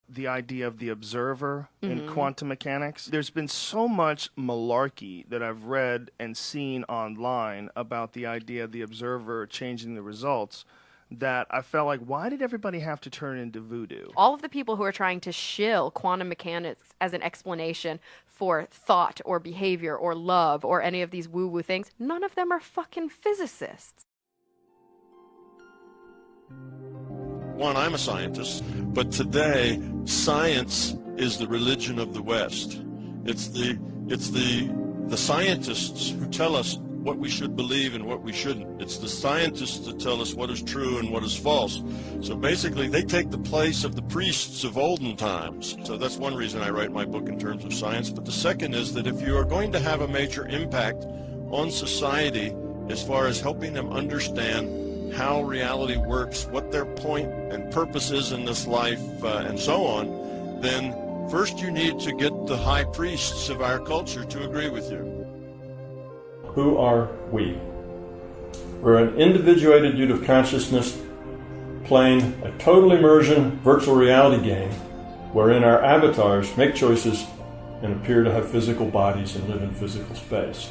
the idea of the observer in quantum mechanics. There's been so much malarkey that I've read and seen online about the idea of the observer changing the results that I felt like, why did everybody have to turn into voodoo? All of the people who are trying to shill quantum mechanics as an explanation for thought or behavior or love or any of these woo-woo things, none of them are fucking physicists. One, I'm a scientist, but today science is the religion of the West. It's the scientists who tell us what we should believe and what we shouldn't. It's the scientists that tell us what is true and what is false. So basically they take the place of the priests of olden times. So that's one reason I write my book in terms of science. But the second is that if you are going to have a major impact on society as far as helping them understand how reality works, what their point and purpose is in this life, and so on, then first you need to get the high priests of our culture to agree with you. Who are we? We're an individuated unit of consciousness playing a total immersion virtual reality game wherein our avatars make choices and appear to have physical bodies and live in physical space.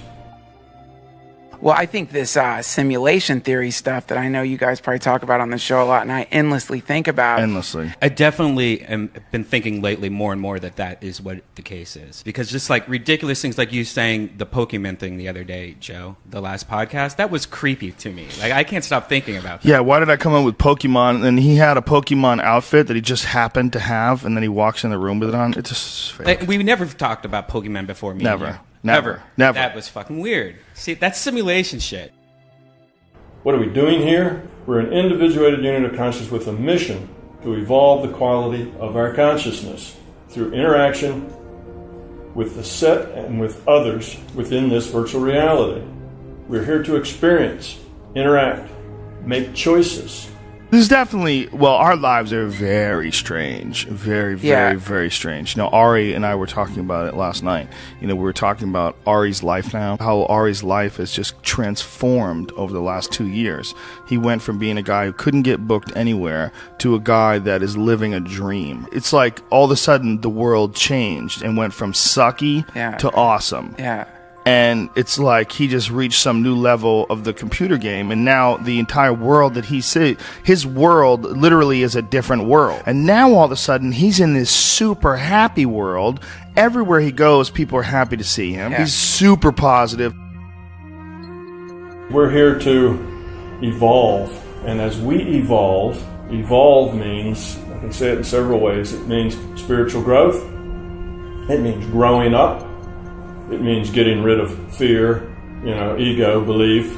Well, I think this simulation theory stuff that I know you guys probably talk about on the show a lot, and I endlessly think about. Endlessly. I definitely have been thinking lately more and more that is what the case is. Because just like ridiculous things like you saying the Pokemon thing the other day, Joe, the last podcast, that was creepy to me. Like, I can't stop thinking about that. Yeah, why did I come up with Pokemon? And he had a Pokemon outfit that he just happened to have, and then he walks in the room with it on. It's just fake. Like, we never talked about Pokemon before me. Never. Never. Never. That was fucking weird. See, that's simulation shit. What are we doing here? We're an individuated unit of consciousness with a mission to evolve the quality of our consciousness through interaction with the set and with others within this virtual reality. We're here to experience, interact, make choices. This is definitely, well, our lives are very strange. Very strange. You know, Ari and I were talking about it last night. You know, we were talking about Ari's life now, how Ari's life has just transformed over the last 2 years. He went from being a guy who couldn't get booked anywhere to a guy that is living a dream. It's like all of a sudden the world changed and went from sucky to awesome. Yeah. And it's like he just reached some new level of the computer game, and now the entire world that he sees, his world literally is a different world. And now all of a sudden he's in this super happy world. Everywhere he goes, people are happy to see him. Yeah. He's super positive. We're here to evolve, and as we evolve means, I can say it in several ways. It means spiritual growth. It means growing up. It means getting rid of fear, ego, belief,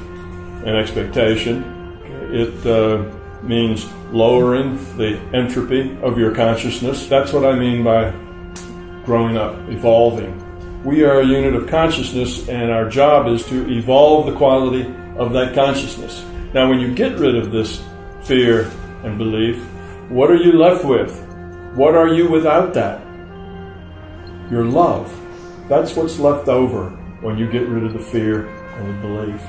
and expectation. It means lowering the entropy of your consciousness. That's what I mean by growing up, evolving. We are a unit of consciousness, and our job is to evolve the quality of that consciousness. Now, when you get rid of this fear and belief, what are you left with? What are you without that? Your love. That's what's left over when you get rid of the fear and the belief.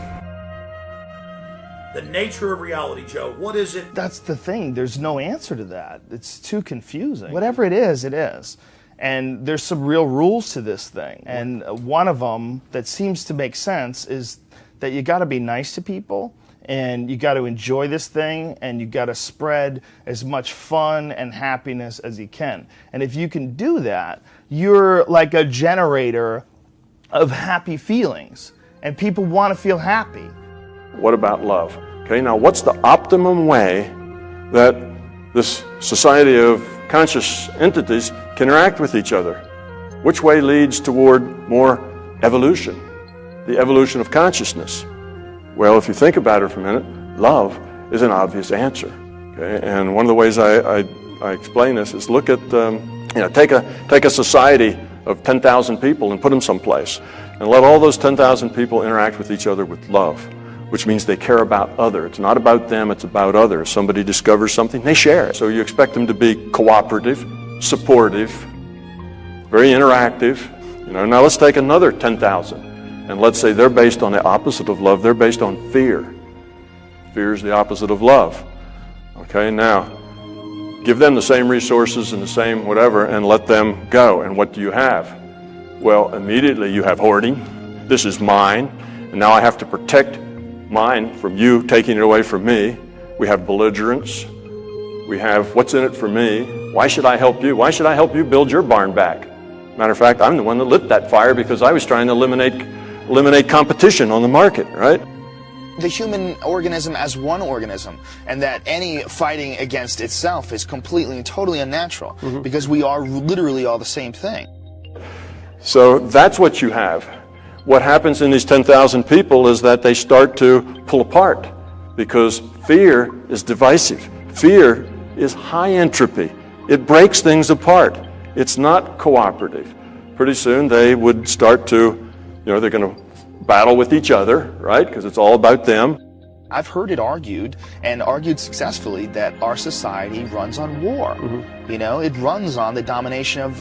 The nature of reality, Joe, what is it? That's the thing. There's no answer to that. It's too confusing. Whatever it is, it is. And there's some real rules to this thing. And one of them that seems to make sense is that you got to be nice to people, and you got to enjoy this thing, and you got to spread as much fun and happiness as you can. And if you can do that, you're like a generator of happy feelings, and people want to feel happy. What about love? Okay, now what's the optimum way that this society of conscious entities can interact with each other? Which way leads toward more evolution? The evolution of consciousness. Well, if you think about it for a minute, love is an obvious answer. Okay? And one of the ways I explain this is look at, take a society of 10,000 people and put them someplace, and let all those 10,000 people interact with each other with love, which means they care about others. It's not about them, it's about others. Somebody discovers something, they share it. So you expect them to be cooperative, supportive, very interactive. Now let's take another 10,000. And let's say they're based on the opposite of love. They're based on fear. Fear is the opposite of love. Okay, now, give them the same resources and the same whatever and let them go. And what do you have? Well, immediately you have hoarding. This is mine, and now I have to protect mine from you taking it away from me. We have belligerence. We have what's in it for me. Why should I help you? Why should I help you build your barn back? Matter of fact, I'm the one that lit that fire because I was trying to eliminate competition on the market, right? The human organism as one organism, and that any fighting against itself is completely and totally unnatural, because we are literally all the same thing. So that's what you have. What happens in these 10,000 people is that they start to pull apart because fear is divisive. Fear is high entropy. It breaks things apart. It's not cooperative. Pretty soon they would start to, they're going to battle with each other, right? Because it's all about them. I've heard it argued, and argued successfully, that our society runs on war. It runs on the domination of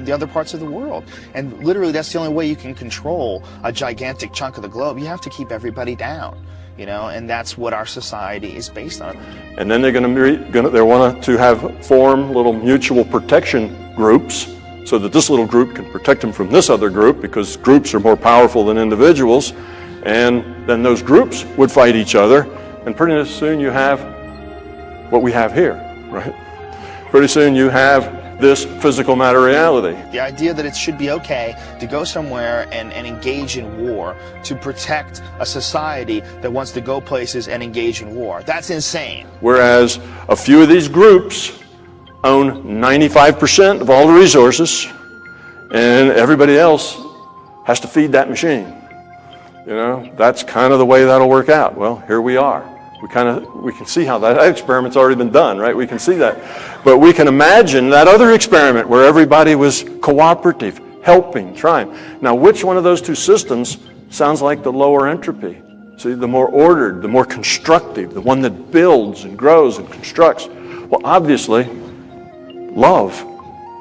the other parts of the world. And literally that's the only way you can control a gigantic chunk of the globe. You have to keep everybody down, and that's what our society is based on. And then they're they want to form little mutual protection groups so that this little group can protect them from this other group, because groups are more powerful than individuals. And then those groups would fight each other, and pretty soon you have what we have here, right? Pretty soon you have this physical matter reality. The idea that it should be okay to go somewhere and engage in war to protect a society that wants to go places and engage in war, that's insane. Whereas a few of these groups own 95% of all the resources, and everybody else has to feed that machine. That's kind of the way that'll work out. Well, here we are. We can see how that experiment's already been done, right? We can see that. But we can imagine that other experiment where everybody was cooperative, helping, trying. Now, which one of those two systems sounds like the lower entropy? See, the more ordered, the more constructive, the one that builds and grows and constructs. Well, obviously, love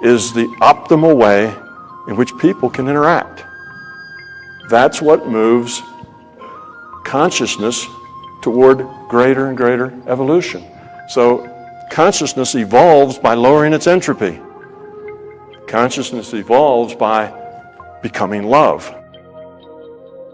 is the optimal way in which people can interact. That's what moves consciousness toward greater and greater evolution. So consciousness evolves by lowering its entropy. Consciousness evolves by becoming love.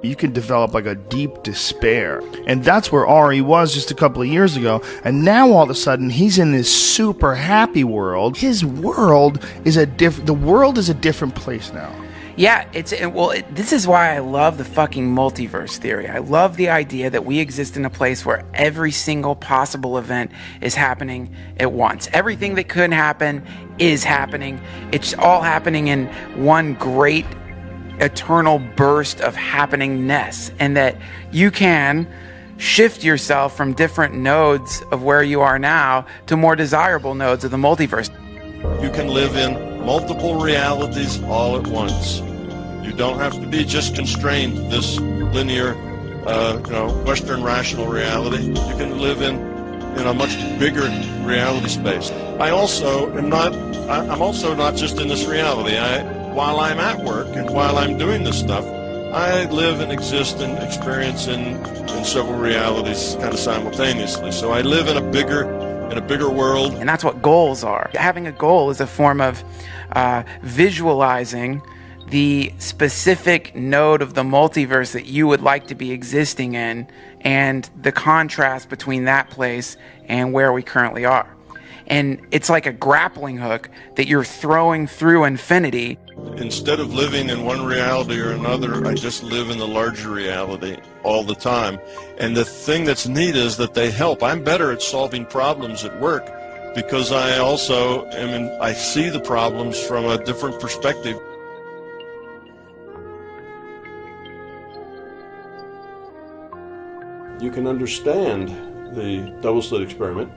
You can develop like a deep despair. And that's where Ari was just a couple of years ago. And now all of a sudden he's in this super happy world. His world is the world is a different place now. Yeah, this is why I love the fucking multiverse theory. I love the idea that we exist in a place where every single possible event is happening at once. Everything that could happen is happening. It's all happening in one great eternal burst of happeningness, and that you can shift yourself from different nodes of where you are now to more desirable nodes of the multiverse. You can live in multiple realities all at once. You don't have to be just constrained to this linear, Western rational reality. You can live in a much bigger reality space. I'm also not just in this reality. While I'm at work and while I'm doing this stuff, I live and exist and experience in several realities kind of simultaneously. So I live in a bigger world. And that's what goals are. Having a goal is a form of visualizing the specific node of the multiverse that you would like to be existing in, and the contrast between that place and where we currently are. And it's like a grappling hook that you're throwing through infinity. Instead of living in one reality or another, I just live in the larger reality all the time. And the thing that's neat is that they help. I'm better at solving problems at work because I see the problems from a different perspective. You can understand the double-slit experiment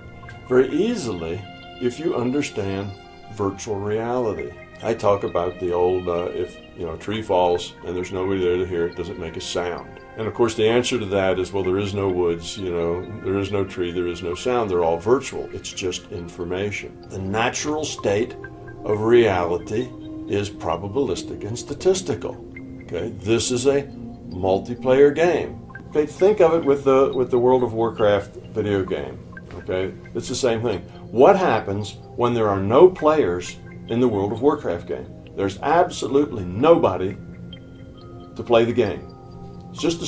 very easily if you understand virtual reality. I talk about the old, if a tree falls and there's nobody there to hear it, does it make a sound? And of course the answer to that is, well, there is no woods, there is no tree, there is no sound, they're all virtual. It's just information. The natural state of reality is probabilistic and statistical. Okay, this is a multiplayer game. Okay, think of it with the World of Warcraft video game. Okay, it's the same thing. What happens when there are no players in the World of Warcraft game? There's absolutely nobody to play the game. It's just the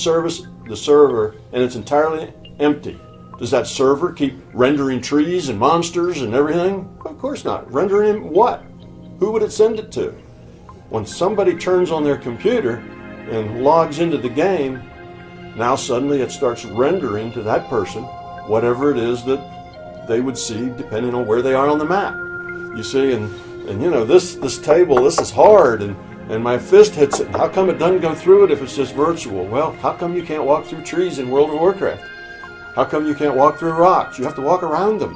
server, and it's entirely empty. Does that server keep rendering trees and monsters and everything? Of course not. Rendering what? Who would it send it to? When somebody turns on their computer and logs into the game, now suddenly it starts rendering to that person whatever it is that they would see depending on where they are on the map. You see, and you know, this table, this is hard, and my fist hits it. How come it doesn't go through it if it's just virtual? Well, how come you can't walk through trees in World of Warcraft? How come you can't walk through rocks? You have to walk around them.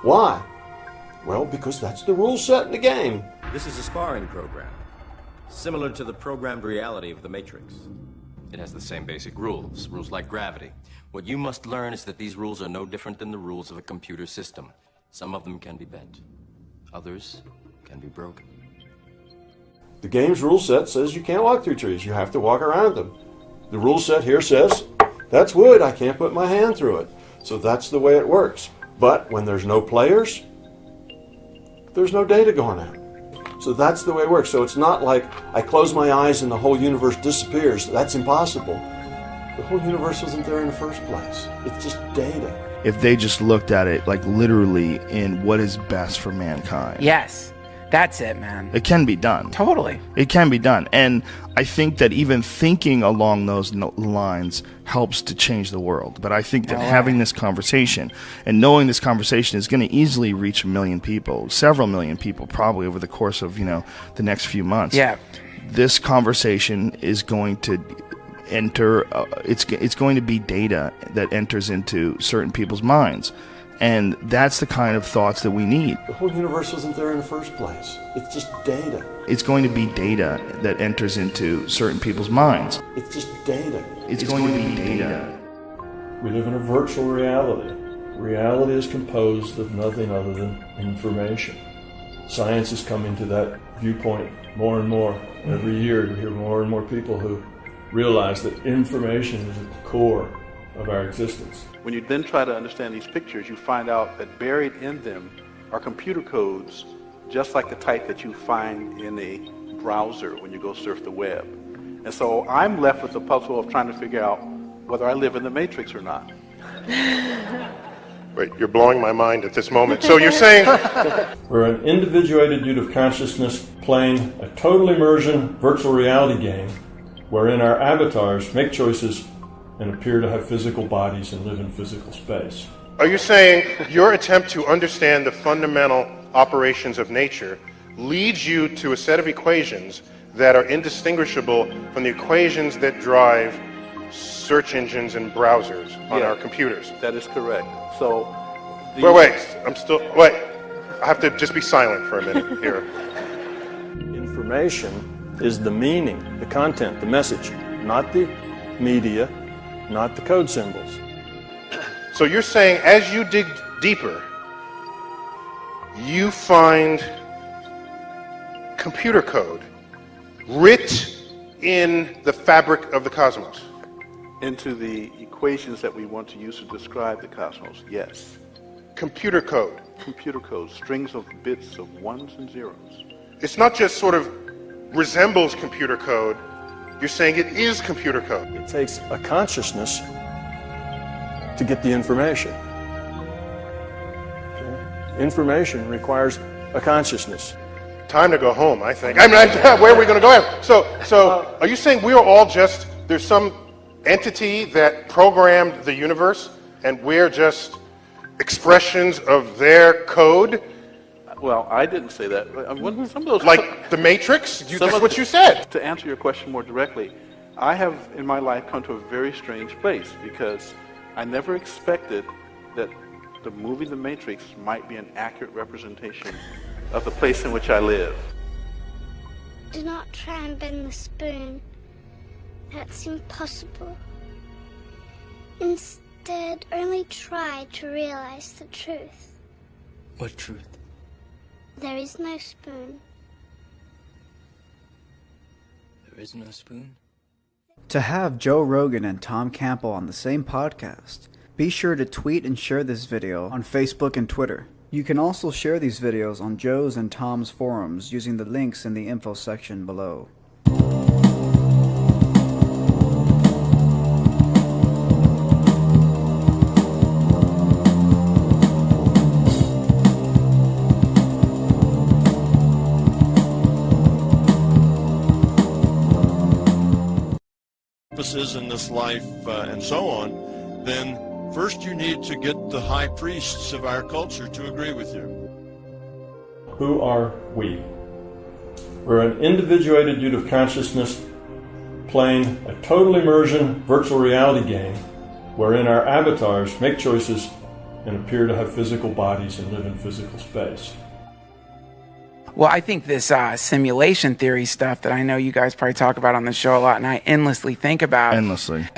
Why? Well, because that's the rule set in the game. This is a sparring program, similar to the programmed reality of the Matrix. It has the same basic rules like gravity. What you must learn is that these rules are no different than the rules of a computer system. Some of them can be bent. Others can be broken. The game's rule set says you can't walk through trees. You have to walk around them. The rule set here says, that's wood, I can't put my hand through it. So that's the way it works. But when there's no players, there's no data going out. So that's the way it works. So it's not like I close my eyes and the whole universe disappears. That's impossible. The whole universe wasn't there in the first place. It's just data. If they just looked at it like literally in what is best for mankind. Yes. That's it, man. It can be done. Totally. It can be done. And I think that even thinking along those lines helps to change the world. But I think that having this conversation and knowing this conversation is going to easily reach 1 million people, several million people probably over the course of, you know, the next few months. Yeah. This conversation is going to enter, it's going to be data that enters into certain people's minds. And that's the kind of thoughts that we need. The whole universe wasn't there in the first place. It's just data. It's going to be data that enters into certain people's minds. It's just data. It's going to be data. We live in a virtual reality. Reality is composed of nothing other than information. Science is coming to that viewpoint more and more. Every year you hear more and more people who realize that information is at the core of our existence. When you then try to understand these pictures, you find out that buried in them are computer codes, just like the type that you find in a browser when you go surf the web. And so I'm left with the puzzle of trying to figure out whether I live in the Matrix or not. Wait, you're blowing my mind at this moment. So you're saying... We're an individuated unit of consciousness playing a total immersion virtual reality game wherein our avatars make choices and appear to have physical bodies and live in physical space. Are you saying your attempt to understand the fundamental operations of nature leads you to a set of equations that are indistinguishable from the equations that drive search engines and browsers on our computers? That is correct. So, wait, I have to just be silent for a minute here. Information is the meaning, the content, the message, not the media, not the code symbols. So you're saying as you dig deeper, you find computer code writ in the fabric of the cosmos? Into the equations that we want to use to describe the cosmos, yes. Computer code? Computer code, strings of bits of ones and zeros. It's not just sort of resembles computer code, you're saying it is computer code. It takes a consciousness to get the information. Okay? Information requires a consciousness. Time to go home, I think. Where are we going to go? So are you saying we are all just, there's some entity that programmed the universe and we're just expressions of their code? Well, I didn't say that. Some of those like the Matrix? That's what you said. To answer your question more directly, I have in my life come to a very strange place because I never expected that the movie The Matrix might be an accurate representation of the place in which I live. Do not try and bend the spoon. That's impossible. Instead, only try to realize the truth. What truth? There is no spoon. There is no spoon? To have Joe Rogan and Tom Campbell on the same podcast Be sure to tweet and share this video on Facebook and Twitter. You can also share these videos on Joe's and Tom's forums using the links in the info section below. Purposes in this life and so on, then first you need to get the high priests of our culture to agree with you. Who are we? We're an individuated unit of consciousness playing a total immersion virtual reality game wherein our avatars make choices and appear to have physical bodies and live in physical space. Well, I think this simulation theory stuff that I know you guys probably talk about on the show a lot, and I endlessly think about. Endlessly.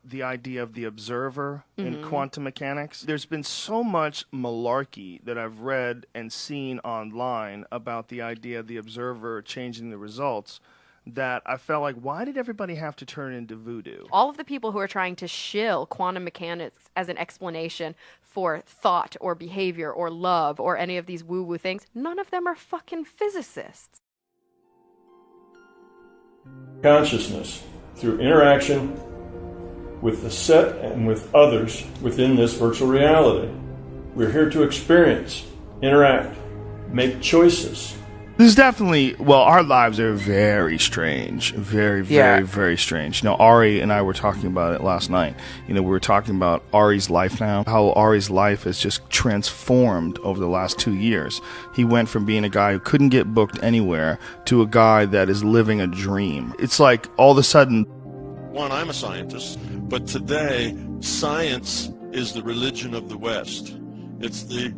The idea of the observer in quantum mechanics. There's been so much malarkey that I've read and seen online about the idea of the observer changing the results that I felt like, why did everybody have to turn into voodoo? All of the people who are trying to shill quantum mechanics as an explanation for thought or behavior or love or any of these woo-woo things, none of them are fucking physicists. Consciousness, through interaction with the set and with others within this virtual reality. We're here to experience, interact, make choices. This is definitely, well, our lives are very strange. Very strange. You know, Ari and I were talking about it last night. You know, we were talking about Ari's life now, how Ari's life has just transformed over the last 2 years. He went from being a guy who couldn't get booked anywhere to a guy that is living a dream. It's like all of a sudden... One, I'm a scientist, but today, science is the religion of the West. It's the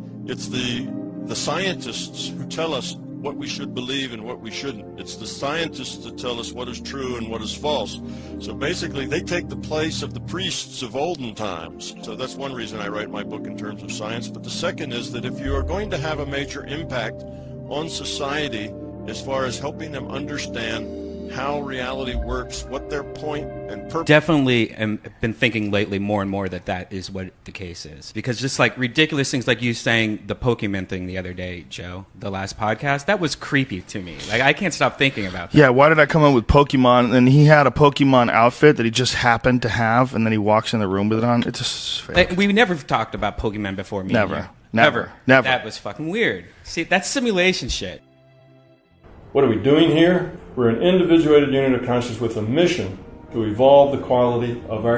scientists who tell us what we should believe and what we shouldn't. It's the scientists that tell us what is true and what is false. So basically, they take the place of the priests of olden times. So that's one reason I write my book in terms of science. But the second is that if you are going to have a major impact on society as far as helping them understand how reality works, what their point and purpose. Definitely been thinking lately more and more that is what the case is. Because just like ridiculous things like you saying the Pokemon thing the other day, Joe, the last podcast, that was creepy to me. Like, I can't stop thinking about that. Yeah, why did I come up with Pokemon? And he had a Pokemon outfit that he just happened to have, and then he walks in the room with it on. It's just fake. Like, we never talked about Pokemon before me. Never. That was fucking weird. See, that's simulation shit. What are we doing here? We're an individuated unit of consciousness with a mission to evolve the quality of our